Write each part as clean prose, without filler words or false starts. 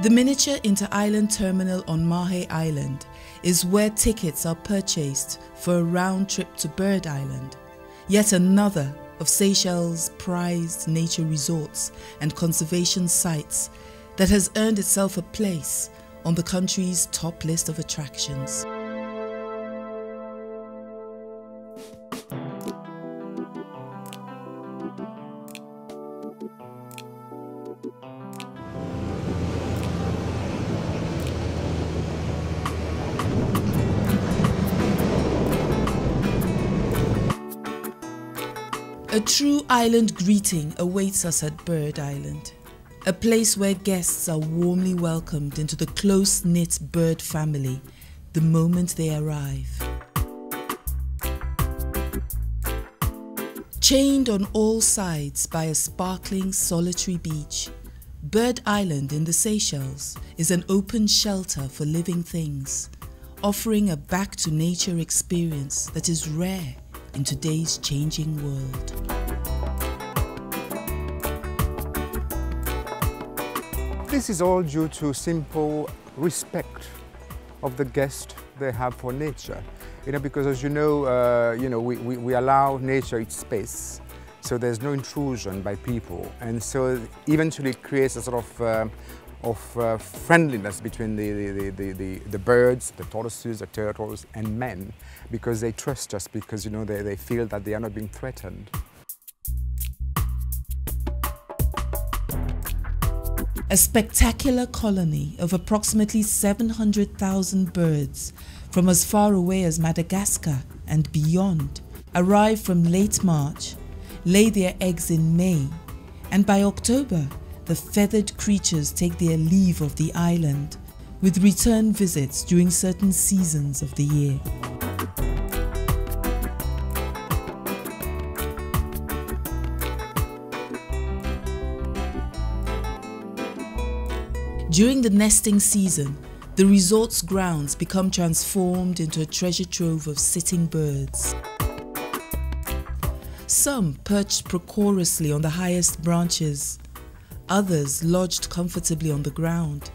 The miniature inter-island terminal on Mahe Island is where tickets are purchased for a round trip to Bird Island, yet another of Seychelles' prized nature resorts and conservation sites that has earned itself a place on the country's top list of attractions. A true island greeting awaits us at Bird Island, a place where guests are warmly welcomed into the close-knit bird family the moment they arrive. Chained on all sides by a sparkling solitary beach, Bird Island in the Seychelles is an open shelter for living things, offering a back-to-nature experience that is rare in today's changing world. This is all due to simple respect of the guest they have for nature. Because as you know, we allow nature its space, so there's no intrusion by people, and so eventually it creates a sort of friendliness between the birds, the tortoises, the turtles, and men, because they trust us, because they feel that they are not being threatened. A spectacular colony of approximately 700,000 birds from as far away as Madagascar and beyond arrive from late March, lay their eggs in May, and by October, the feathered creatures take their leave of the island, with return visits during certain seasons of the year. During the nesting season, the resort's grounds become transformed into a treasure trove of sitting birds. Some perched precociously on the highest branches, others lodged comfortably on the ground,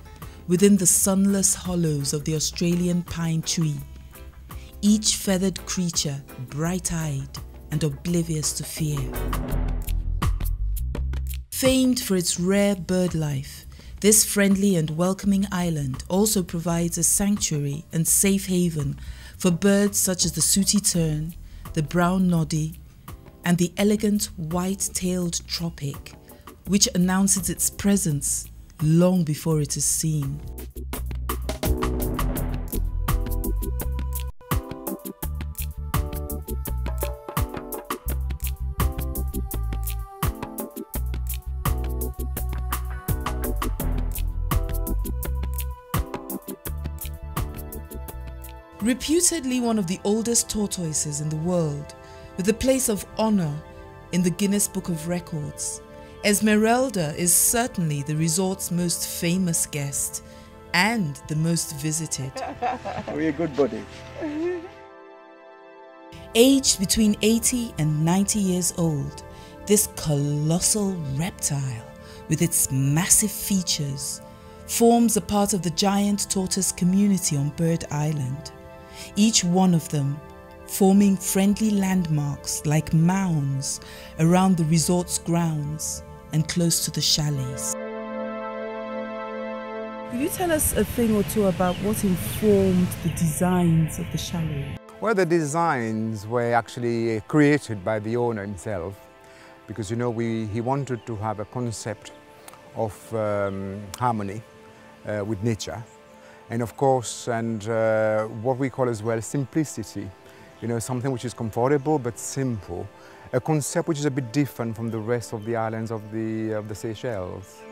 within the sunless hollows of the Australian pine tree, each feathered creature bright-eyed and oblivious to fear. Famed for its rare bird life, this friendly and welcoming island also provides a sanctuary and safe haven for birds such as the sooty tern, the brown noddy, and the elegant white-tailed tropic, which announces its presence long before it is seen. Reputedly one of the oldest tortoises in the world, with a place of honor in the Guinness Book of Records, Esmeralda is certainly the resort's most famous guest and the most visited. We're a good buddy. Aged between 80 and 90 years old, this colossal reptile, with its massive features, forms a part of the giant tortoise community on Bird Island, each one of them forming friendly landmarks like mounds around the resort's grounds and close to the chalets. Could you tell us a thing or two about what informed the designs of the chalet? Well, the designs were actually created by the owner himself, because he wanted to have a concept of harmony with nature, and of course, what we call as well simplicity. Something which is comfortable but simple, a concept which is a bit different from the rest of the islands of the Seychelles.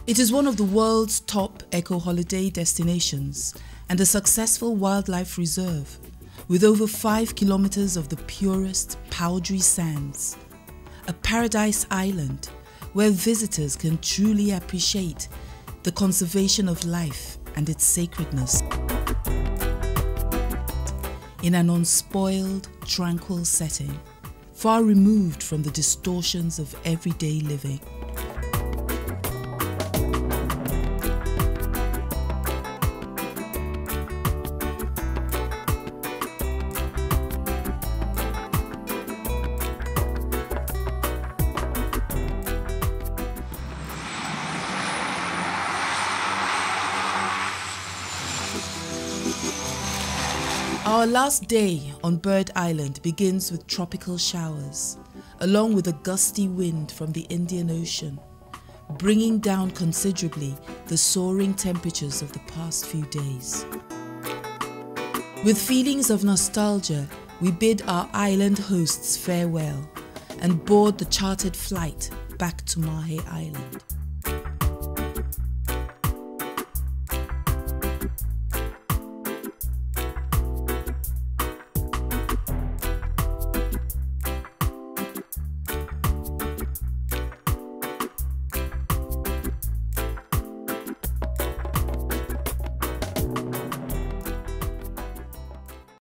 It is one of the world's top eco-holiday destinations and a successful wildlife reserve, with over 5 kilometers of the purest, powdery sands. A paradise island where visitors can truly appreciate the conservation of life and its sacredness. in an unspoiled, tranquil setting, far removed from the distortions of everyday living. Our last day on Bird Island begins with tropical showers, along with a gusty wind from the Indian Ocean, bringing down considerably the soaring temperatures of the past few days. With feelings of nostalgia, we bid our island hosts farewell and board the chartered flight back to Mahe Island.